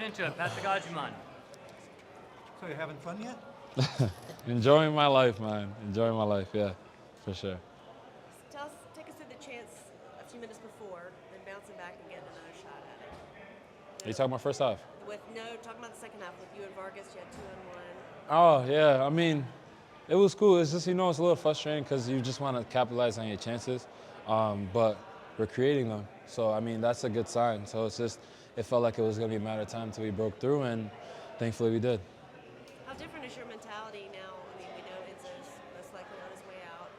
right into it. Patrick Agyemang. So you having fun yet? Enjoying my life, man. Enjoying my life, yeah, for sure. Take us through the chance a few minutes before, then bouncing back and getting another shot at it. Are you talking about first half? Talking about the second half with you and Vargas, you had 2-on-1. Oh, yeah, I mean, it was cool. It's just, it's a little frustrating because you just want to capitalize on your chances, but we're creating them. So, I mean, that's a good sign. So it's just, it felt like it was going to be a matter of time until we broke through, and thankfully we did. How different is your mentality now? I mean, we know Enzo's most likely on his way out.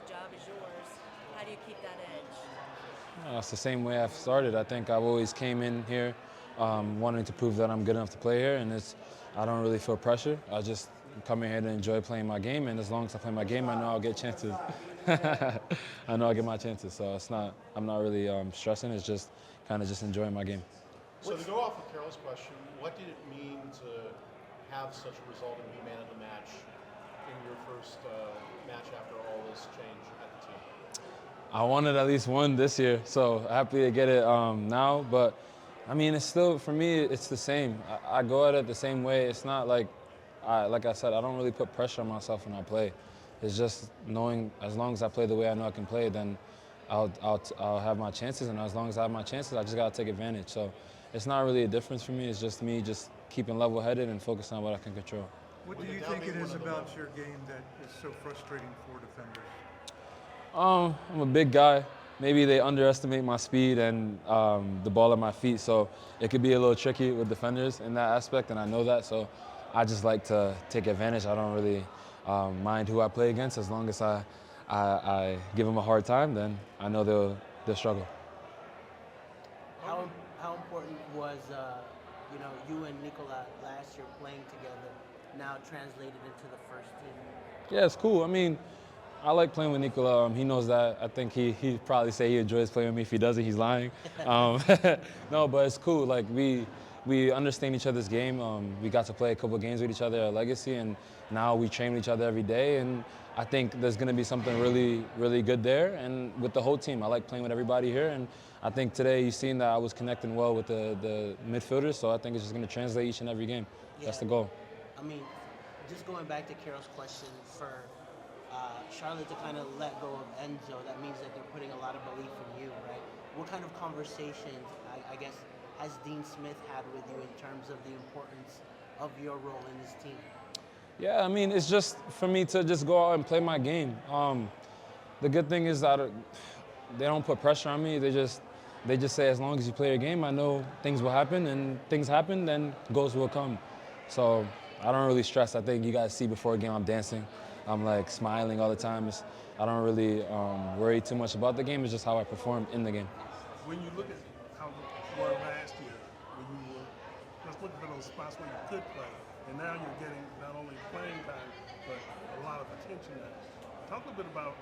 The job is yours. How do you keep that edge? It's the same way I've started. I think I've always came in here wanting to prove that I'm good enough to play here, and I don't really feel pressure. I just come in here to enjoy playing my game, and as long as I play my game, I know I'll get chances. I know I'll get my chances, so I'm not really stressing. It's just kind of just enjoying my game. So to go off of Carol's question, what did it mean to have such a result and be man of the match in your first match after all this change at the team? I wanted at least one this year, so happy to get it now. But I mean, it's still, for me, it's the same. I go at it the same way. It's not like I said, I don't really put pressure on myself when I play. It's just knowing as long as I play the way I know I can play, then I'll have my chances, and as long as I have my chances, I just gotta take advantage. So it's not really a difference for me. It's just me just keeping level-headed and focusing on what I can control. What do you think it is about your game that is so frustrating for defenders? I'm a big guy. Maybe they underestimate my speed and the ball at my feet, so it could be a little tricky with defenders in that aspect, and I know that. So I just like to take advantage. I don't really mind who I play against. As long as I give them a hard time, then I know they'll struggle. How important was you and Nicola last year playing together, now translated into the first team? Yeah, it's cool. I mean, I like playing with Nicola. He knows that. I think he'd probably say he enjoys playing with me. If he doesn't, he's lying. No, but it's cool. Like we understand each other's game. We got to play a couple of games with each other at Legacy, and now we train with each other every day. And I think there's going to be something really, really good there. And with the whole team, I like playing with everybody here. And I think today you've seen that I was connecting well with the midfielders. So I think it's just going to translate each and every game. Yeah. That's the goal. I mean, just going back to Carol's question, for Charlotte to kind of let go of Enzo, that means that they're putting a lot of belief in you, right? What kind of conversations, I guess, has Dean Smith had with you in terms of the importance of your role in this team? Yeah, I mean, it's just for me to just go out and play my game. The good thing is that they don't put pressure on me. They just say, as long as you play your game, I know things will happen, and things happen, then goals will come. So I don't really stress. I think you guys see before a game I'm dancing. I'm like smiling all the time. I don't really worry too much about the game. It's just how I perform in the game. When you look at how you were last year, when you were just looking for those spots where you could play, and now you're getting not only playing time, but a lot of attention now. Talk a little bit about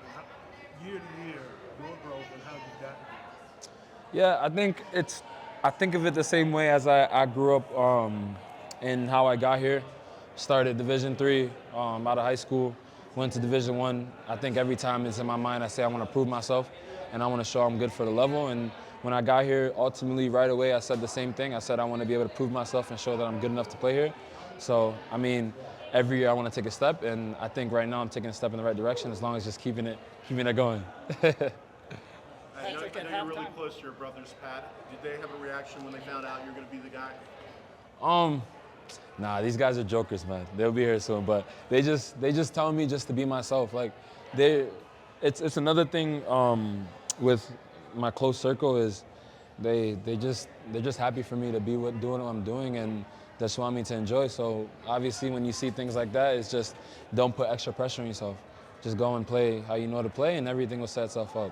year to year, your growth and how you got here. Yeah, I think of it the same way as I grew up in how I got here. Started Division III out of high school, went to Division I. I think every time it's in my mind, I say I want to prove myself and I want to show I'm good for the level. And when I got here, ultimately right away, I said the same thing. I said I want to be able to prove myself and show that I'm good enough to play here. So, I mean, every year I want to take a step, and I think right now I'm taking a step in the right direction as long as just keeping it going. I know you're really close to your brothers, Pat. Did they have a reaction when they found out you're going to be the guy? Nah, these guys are jokers, man. They'll be here soon, but they just tell me just to be myself. Like, it's another thing with my close circle is they're just happy for me to be doing what I'm doing, and they just want me to enjoy. So obviously, when you see things like that, it's just don't put extra pressure on yourself. Just go and play how you know to play, and everything will set itself up.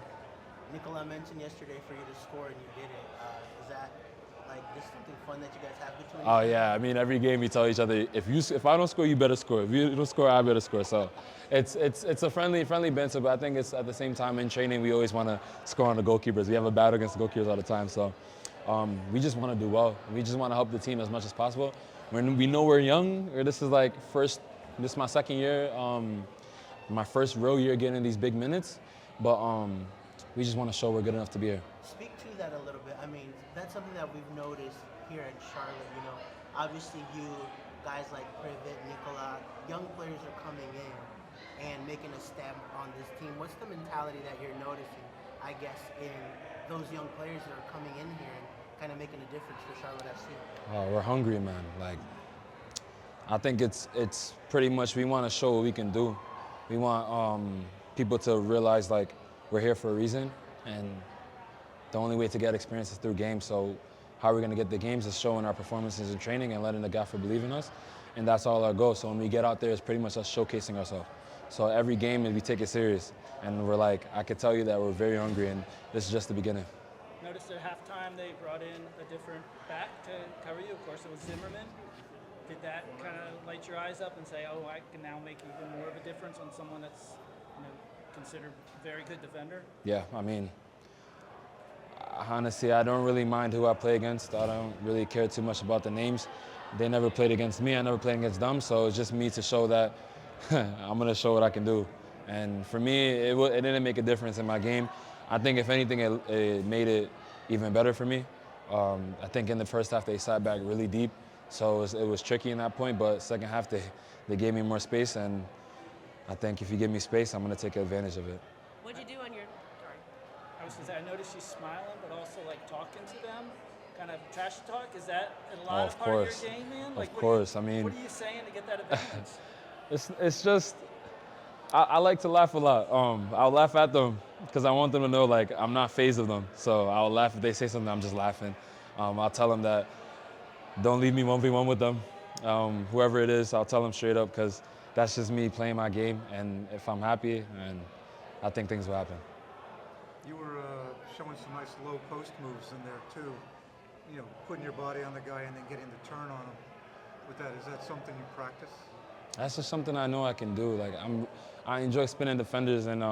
Nicola mentioned yesterday for you to score, and you did it. Is that just something fun that you guys have between you? Oh yeah, I mean every game we tell each other if I don't score, you better score. If you don't score, I better score. So it's a friendly banter, but I think it's at the same time in training we always want to score on the goalkeepers. We have a battle against the goalkeepers all the time. So we just want to do well. We just want to help the team as much as possible. When we know we're young, or this is my second year, my first real year getting these big minutes, but we just want to show we're good enough to be here. Speak to that a little bit. I mean, that's something that we've noticed here at Charlotte? You know, obviously you guys like Privet, Nicola, young players are coming in and making a stamp on this team. What's the mentality that you're noticing, I guess, in those young players that are coming in here and kind of making a difference for Charlotte FC? We're hungry, man. Like, I think it's pretty much we want to show what we can do. We want people to realize like we're here for a reason, and the only way to get experience is through games. So how are we going to get the games is showing our performances in training and letting the gaffer believe in us, and that's all our goal. So when we get out there, it's pretty much us showcasing ourselves. So every game we take it serious, and we're like, I can tell you that we're very hungry, and this is just the beginning. Noticed at halftime they brought in a different back to cover you. Of course, it was Zimmerman. Did that kind of light your eyes up and say, oh, I can now make even more of a difference on someone that's, you know, considered a very good defender? Yeah, I mean, honestly, I don't really mind who I play against. I don't really care too much about the names. They never played against me. I never played against them. So it's just me to show that I'm going to show what I can do. And for me, it didn't make a difference in my game. I think, if anything, it made it even better for me. I think in the first half, they sat back really deep. So it was tricky in that point. But second half, they gave me more space. And I think if you give me space, I'm going to take advantage of it. What'd you do on your? Sorry. I was going to say, I noticed you smiling, but also like talking to them, kind of trash talk. Is that a lot of part of your game, man? Like, Of course. I mean, what are you saying to get that advantage? it's just, I like to laugh a lot. I'll laugh at them because I want them to know like I'm not phased of them. So I'll laugh if they say something. I'm just laughing. I'll tell them that don't leave me 1v1 with them. Whoever it is, I'll tell them straight up because that's just me playing my game. And if I'm happy, and I think things will happen. You were showing some nice low post moves in there too. You know, putting your body on the guy and then getting the turn on him. With that, is that something you practice? That's just something I know I can do. Like I enjoy spinning defenders and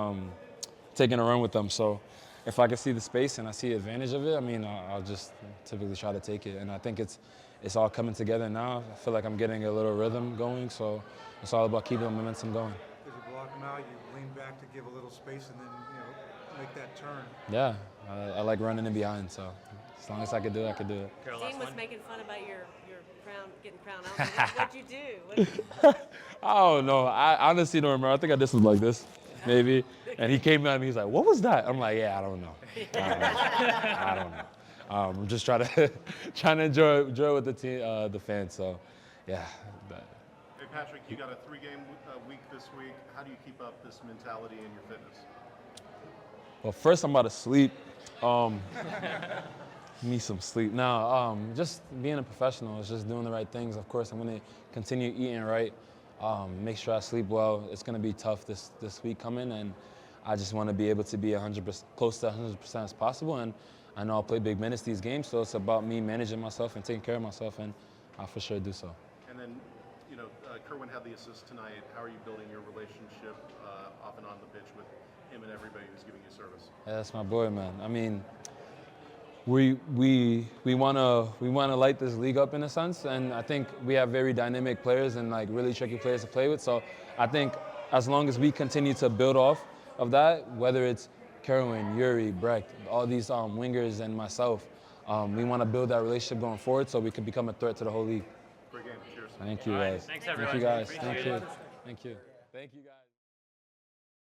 taking a run with them. So if I can see the space and I see advantage of it, I mean, I'll just typically try to take it. And I think it's all coming together now. I feel like I'm getting a little rhythm going. So it's all about keeping the momentum going. As you block him out, you lean back to give a little space and then, you know, make that turn. Yeah, I like running in behind. So as long as I can do it, I can do it. Dean was making fun about your crown, getting crowned. I don't know, what'd you do? I don't know. I honestly don't remember. I think I did something like this, maybe. And he came at me. He's like, "What was that?" I'm like, "Yeah, I don't know. I don't know. I'm just trying to enjoy with the team, the fans." So, yeah. Hey, Patrick, you got a 3-game week this week. How do you keep up this mentality and your fitness? Well, first I'm about to sleep. Need some sleep. Now, just being a professional is just doing the right things. Of course, I'm going to continue eating right, make sure I sleep well. It's going to be tough this week coming, and I just want to be able to be 100%, close to 100% as possible. And I know I'll play big minutes these games, so it's about me managing myself and taking care of myself, and I'll for sure do so. And then, you know, Kerwin had the assist tonight. How are you building your relationship off and on the pitch with him and everybody who's giving you service? Yeah, that's my boy, man. I mean, we wanna light this league up in a sense, and I think we have very dynamic players and like really tricky players to play with. So I think as long as we continue to build off of that, whether it's Kerwin, Yuri, Brecht, all these wingers and myself, we want to build that relationship going forward so we can become a threat to the whole league. Great game. Cheers. Thank you guys. Thanks, everyone. Thank you guys. Appreciate Thank it. you. Thank you. Thank you guys.